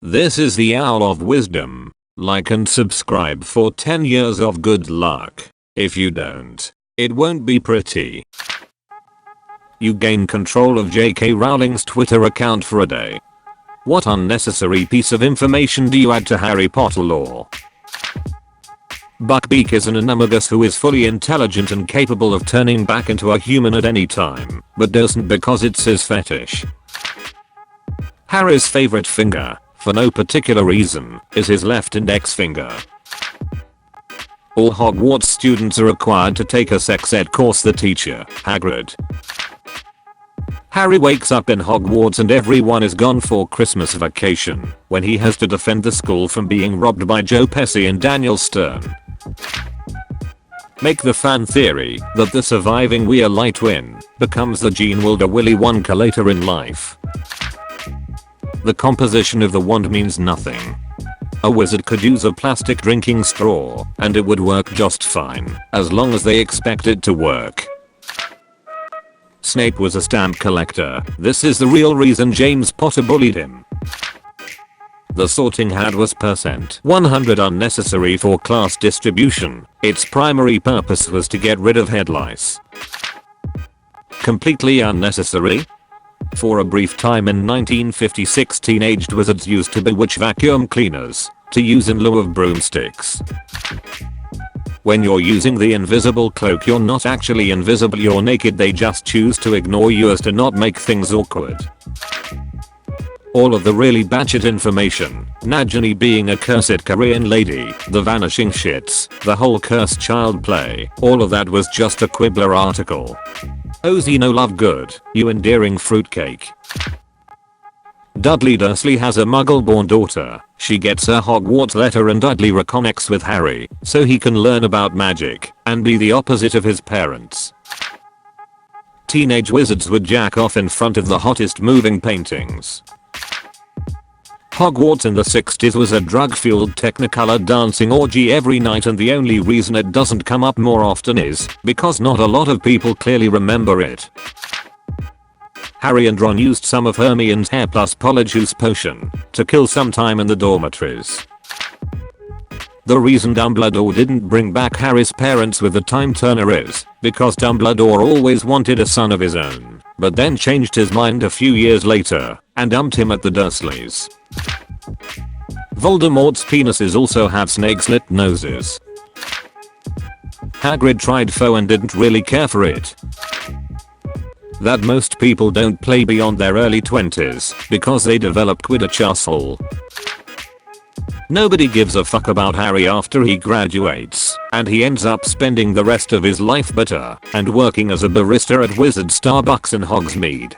This is the Owl of Wisdom. Like and subscribe for 10 years of good luck. If you don't, it won't be pretty. You gain control of JK Rowling's Twitter account for a day. What unnecessary piece of information do you add to Harry Potter lore? Buckbeak is an animagus who is fully intelligent and capable of turning back into a human at any time, but doesn't because it's his fetish. Harry's favorite finger, for no particular reason, is his left index finger. All Hogwarts students are required to take a sex ed course. The teacher, Hagrid. Harry wakes up in Hogwarts and everyone is gone for Christmas vacation, when he has to defend the school from being robbed by Joe Pesci and Daniel Stern. Make the fan theory that the surviving Weasley twin becomes the Gene Wilder Willy Wonka later in life. The composition of the wand means nothing. A wizard could use a plastic drinking straw and it would work just fine, as long as they expect it to work. Snape was a stamp collector. This is the real reason James Potter bullied him. The sorting hat was %100 unnecessary for class distribution. Its primary purpose was to get rid of head lice. Completely unnecessary? For a brief time in 1956, teenaged wizards used to bewitch vacuum cleaners to use in lieu of broomsticks. When you're using the invisible cloak, you're not actually invisible, you're naked. They just choose to ignore you as to not make things awkward. All of the really batshit information, Nagini being a cursed Korean lady, the vanishing shits, the whole cursed child play, all of that was just a Quibbler article. Ozzy no love good, you endearing fruitcake. Dudley Dursley has a muggle-born daughter. She gets a Hogwarts letter and Dudley reconnects with Harry so he can learn about magic and be the opposite of his parents. Teenage wizards would jack off in front of the hottest moving paintings. Hogwarts in the 60s was a drug-fueled technicolor dancing orgy every night, and the only reason it doesn't come up more often is because not a lot of people clearly remember it. Harry and Ron used some of Hermione's hair plus Polyjuice potion to kill some time in the dormitories. The reason Dumbledore didn't bring back Harry's parents with the time turner is because Dumbledore always wanted a son of his own, but then changed his mind a few years later and dumped him at the Dursleys. Voldemort's penises also have snake-slit noses. Hagrid tried Foe and didn't really care for it. That most people don't play beyond their early 20s because they develop Quidditch asshole. Nobody gives a fuck about Harry after he graduates, and he ends up spending the rest of his life bitter and working as a barista at Wizard Starbucks in Hogsmeade.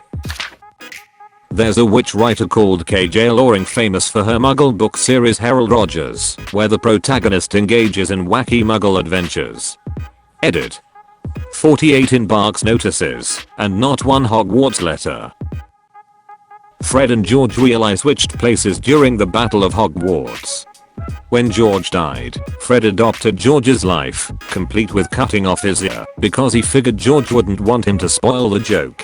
There's a witch writer called KJ Rowling, famous for her muggle book series Herald Rogers, where the protagonist engages in wacky muggle adventures. Edit. 48 embarks notices, and not one Hogwarts letter. Fred and George Weasley switched places during the Battle of Hogwarts. When George died, Fred adopted George's life, complete with cutting off his ear, because he figured George wouldn't want him to spoil the joke.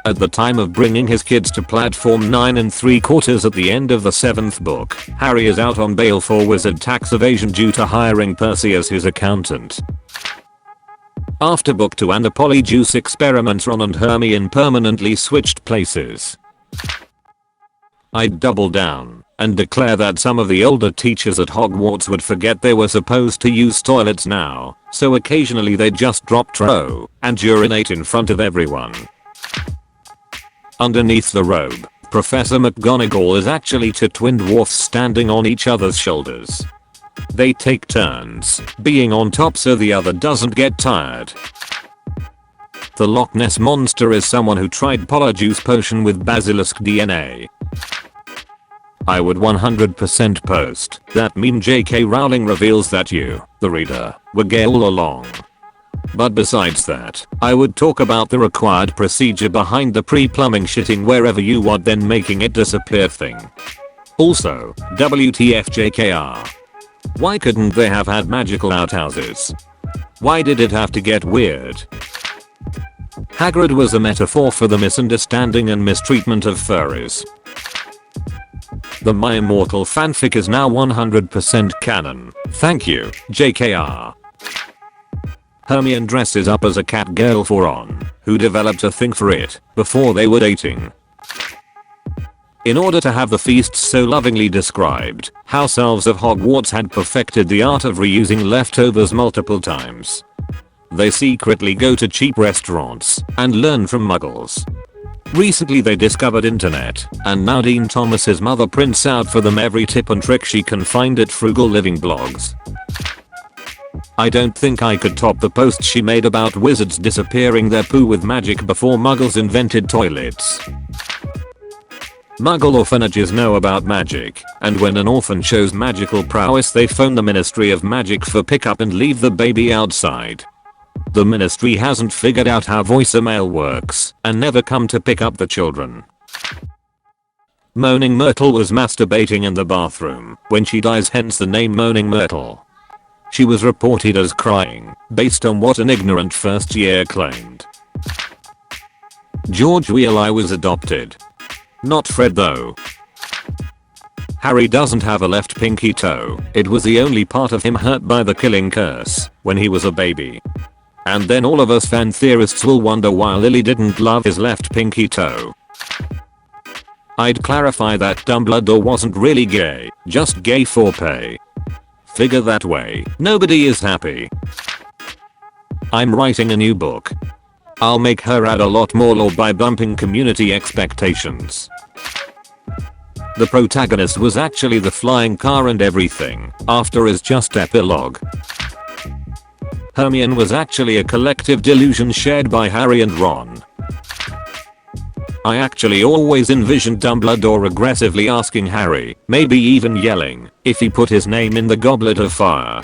At the time of bringing his kids to platform 9 3/4 at the end of the 7th book, Harry is out on bail for wizard tax evasion due to hiring Percy as his accountant. After book 2 and the Polyjuice experiments, Ron and Hermione permanently switched places. I'd double down and declare that some of the older teachers at Hogwarts would forget they were supposed to use toilets now, so occasionally they'd just drop trow and urinate in front of everyone. Underneath the robe, Professor McGonagall is actually two twin dwarfs standing on each other's shoulders. They take turns being on top so the other doesn't get tired. The Loch Ness Monster is someone who tried Polyjuice potion with basilisk DNA. I would 100% post that meme JK Rowling reveals that you, the reader, were gay all along. But besides that, I would talk about the required procedure behind the pre-plumbing shitting wherever you want then making it disappear thing. Also, WTF JKR. Why couldn't they have had magical outhouses? Why did it have to get weird? Hagrid was a metaphor for the misunderstanding and mistreatment of furries. The My Immortal fanfic is now 100% canon. Thank you, JKR. Hermione dresses up as a cat girl for Ron, who developed a thing for it before they were dating. In order to have the feast so lovingly described, house elves of Hogwarts had perfected the art of reusing leftovers multiple times. They secretly go to cheap restaurants and learn from muggles. Recently they discovered internet, and now Dean Thomas's mother prints out for them every tip and trick she can find at Frugal Living blogs. I don't think I could top the post she made about wizards disappearing their poo with magic before muggles invented toilets. Muggle orphanages know about magic, and when an orphan shows magical prowess they phone the Ministry of Magic for pickup and leave the baby outside. The ministry hasn't figured out how voicemail works and never come to pick up the children. Moaning Myrtle was masturbating in the bathroom when she dies, hence the name Moaning Myrtle. She was reported as crying, based on what an ignorant first year claimed. George Weasley was adopted. Not Fred though. Harry doesn't have a left pinky toe. It was the only part of him hurt by the killing curse when he was a baby. And then all of us fan theorists will wonder why Lily didn't love his left pinky toe. I'd clarify that Dumbledore wasn't really gay, just gay for pay. Figure that way, nobody is happy. I'm writing a new book. I'll make her add a lot more lore by bumping community expectations. The protagonist was actually the flying car and everything after is just epilogue. Hermione was actually a collective delusion shared by Harry and Ron. I actually always envisioned Dumbledore aggressively asking Harry, maybe even yelling, if he put his name in the Goblet of Fire.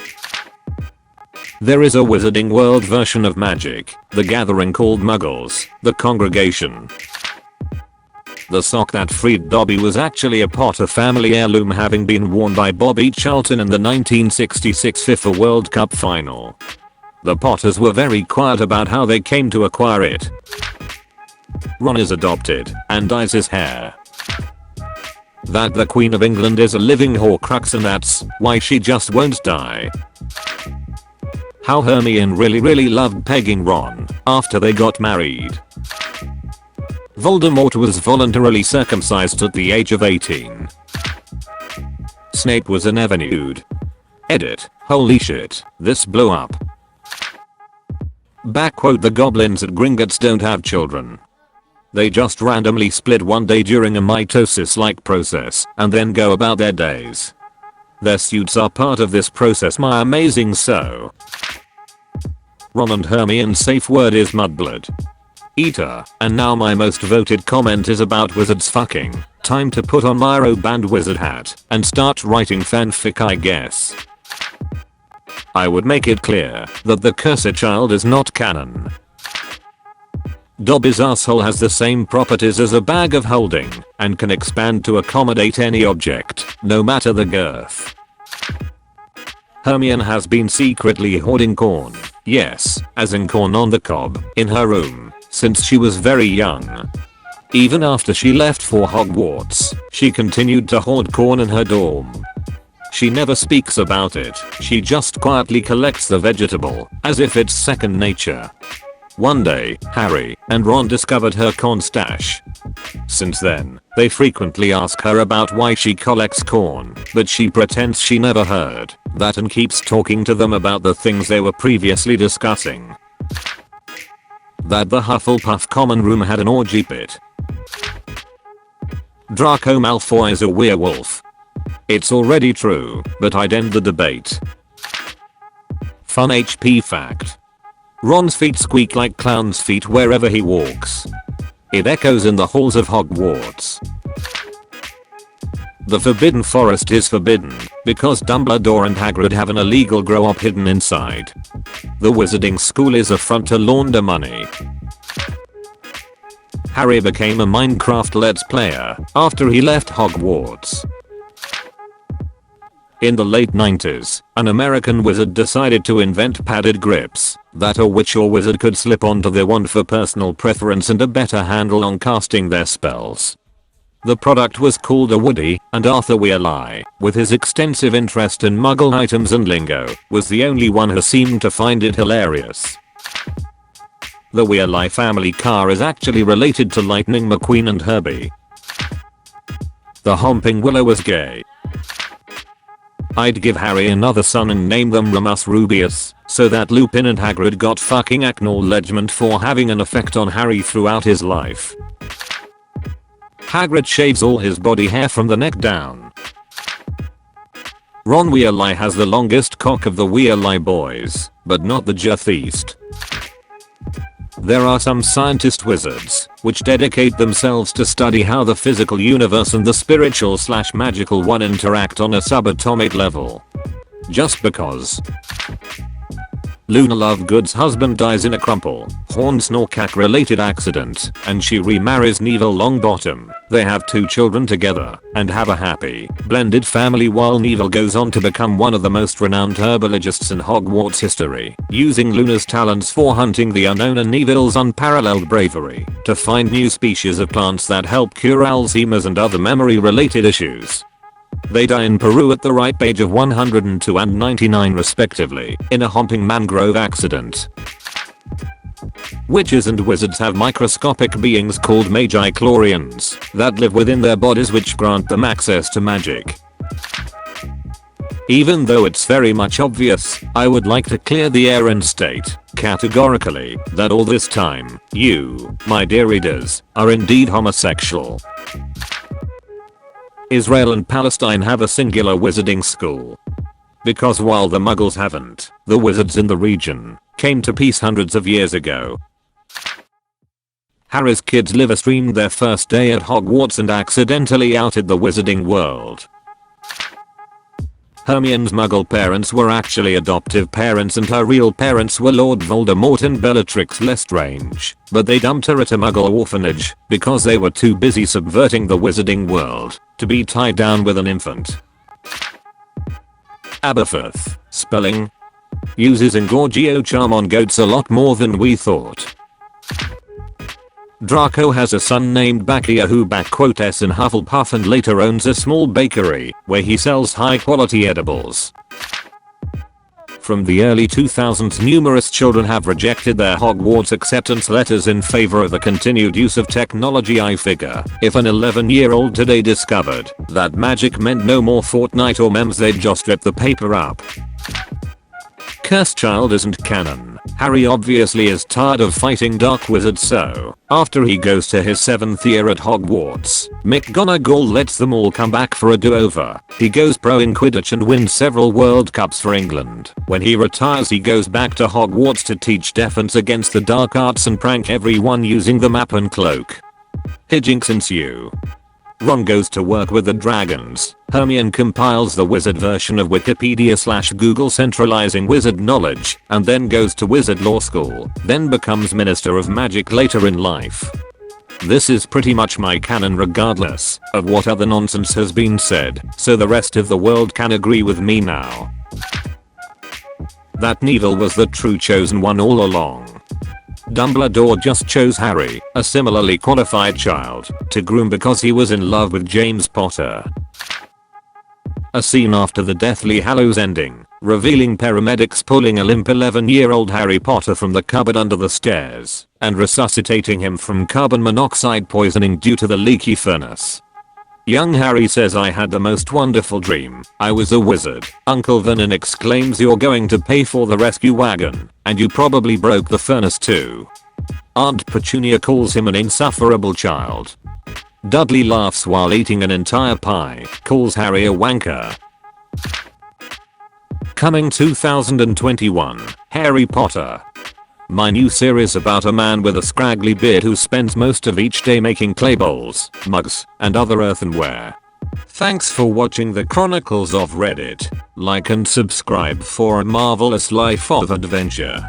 There is a Wizarding World version of magic, the Gathering called Muggles, the Congregation. The sock that freed Dobby was actually a Potter family heirloom, having been worn by Bobby Charlton in the 1966 FIFA World Cup final. The Potters were very quiet about how they came to acquire it. Ron is adopted and dyes his hair. That the Queen of England is a living Horcrux and that's why she just won't die. How Hermione really loved pegging Ron after they got married. Voldemort was voluntarily circumcised at the age of 18. Snape was a never nude. Edit. Holy shit, this blew up. Backquote: the goblins at Gringotts don't have children. They just randomly split one day during a mitosis-like process and then go about their days. Their suits are part of this process. My amazing so. Ron and Hermione's safe word is mudblood. Eater, and now my most voted comment is about wizards fucking. Time to put on my robe and wizard hat and start writing fanfic, I guess. I would make it clear that the cursed child is not canon. Dobby's asshole has the same properties as a bag of holding and can expand to accommodate any object, no matter the girth. Hermione has been secretly hoarding corn, yes, as in corn on the cob, in her room, since she was very young. Even after she left for Hogwarts, she continued to hoard corn in her dorm. She never speaks about it, she just quietly collects the vegetable, as if it's second nature. One day, Harry and Ron discovered her corn stash. Since then, they frequently ask her about why she collects corn, but she pretends she never heard that and keeps talking to them about the things they were previously discussing. That the Hufflepuff common room had an orgy pit. Draco Malfoy is a werewolf. It's already true, but I'd end the debate. Fun HP fact. Ron's feet squeak like clown's feet wherever he walks. It echoes in the halls of Hogwarts. The Forbidden Forest is forbidden because Dumbledore and Hagrid have an illegal grow-up hidden inside. The Wizarding School is a front to launder money. Harry became a Minecraft Let's Player after he left Hogwarts. In the late 90s, an American wizard decided to invent padded grips that a witch or wizard could slip onto their wand for personal preference and a better handle on casting their spells. The product was called a Woody, and Arthur Weasley, with his extensive interest in Muggle items and lingo, was the only one who seemed to find it hilarious. The Weasley family car is actually related to Lightning McQueen and Herbie. The Homping Willow was gay. I'd give Harry another son and name them Remus Rubeus, so that Lupin and Hagrid got fucking acknowledgement for having an effect on Harry throughout his life. Hagrid shaves all his body hair from the neck down. Ron Weasley has the longest cock of the Weasley boys, but not the Juthiest. There are some scientist wizards, which dedicate themselves to study how the physical universe and the spiritual/magical one interact on a subatomic level. Just because. Luna Lovegood's husband dies in a Crumple, Hornsnorkak related accident, and she remarries Neville Longbottom. They have 2 children together, and have a happy, blended family while Neville goes on to become one of the most renowned herbologists in Hogwarts history, using Luna's talents for hunting the unknown and Neville's unparalleled bravery to find new species of plants that help cure Alzheimer's and other memory related issues. They die in Peru at the ripe age of 102 and 99 respectively, in a homping mangrove accident. Witches and wizards have microscopic beings called magi-chlorians that live within their bodies, which grant them access to magic. Even though it's very much obvious, I would like to clear the air and state, categorically, that all this time, you, my dear readers, are indeed homosexual. Israel and Palestine have a singular wizarding school. Because while the Muggles haven't, the wizards in the region came to peace hundreds of years ago. Harry's kids live streamed their first day at Hogwarts and accidentally outed the wizarding world. Hermione's Muggle parents were actually adoptive parents and her real parents were Lord Voldemort and Bellatrix Lestrange, but they dumped her at a Muggle orphanage because they were too busy subverting the wizarding world to be tied down with an infant. Aberforth, spelling, uses Engorgio charm on goats a lot more than we thought. Draco has a son named Bakia who backquotes in Hufflepuff and later owns a small bakery where he sells high quality edibles. From the early 2000s, numerous children have rejected their Hogwarts acceptance letters in favor of the continued use of technology. I figure if an 11-year-old today discovered that magic meant no more Fortnite or memes, they'd just rip the paper up. Cursed Child isn't canon. Harry obviously is tired of fighting dark wizards, so after he goes to his 7th year at Hogwarts, McGonagall lets them all come back for a do-over. He goes pro in Quidditch and wins several World Cups for England. When he retires, he goes back to Hogwarts to teach defense against the dark arts and prank everyone using the map and cloak. Hijinks ensue. Ron goes to work with the dragons. Hermione compiles the wizard version of Wikipedia/Google centralizing wizard knowledge, and then goes to wizard law school, then becomes Minister of Magic later in life. This is pretty much my canon regardless of what other nonsense has been said, so the rest of the world can agree with me now. That Neville was the true chosen one all along. Dumbledore just chose Harry, a similarly qualified child, to groom because he was in love with James Potter. A scene after the Deathly Hallows ending, revealing paramedics pulling a limp 11-year-old Harry Potter from the cupboard under the stairs and resuscitating him from carbon monoxide poisoning due to the leaky furnace. Young Harry says, "I had the most wonderful dream. I was a wizard." Uncle Vernon exclaims, "You're going to pay for the rescue wagon, and you probably broke the furnace too." Aunt Petunia calls him an insufferable child. Dudley laughs while eating an entire pie, calls Harry a wanker. Coming 2021, Harry Potter. My new series about a man with a scraggly beard who spends most of each day making clay bowls, mugs, and other earthenware. Thanks for watching the Chronicles of Reddit. Like and subscribe for a marvelous life of adventure.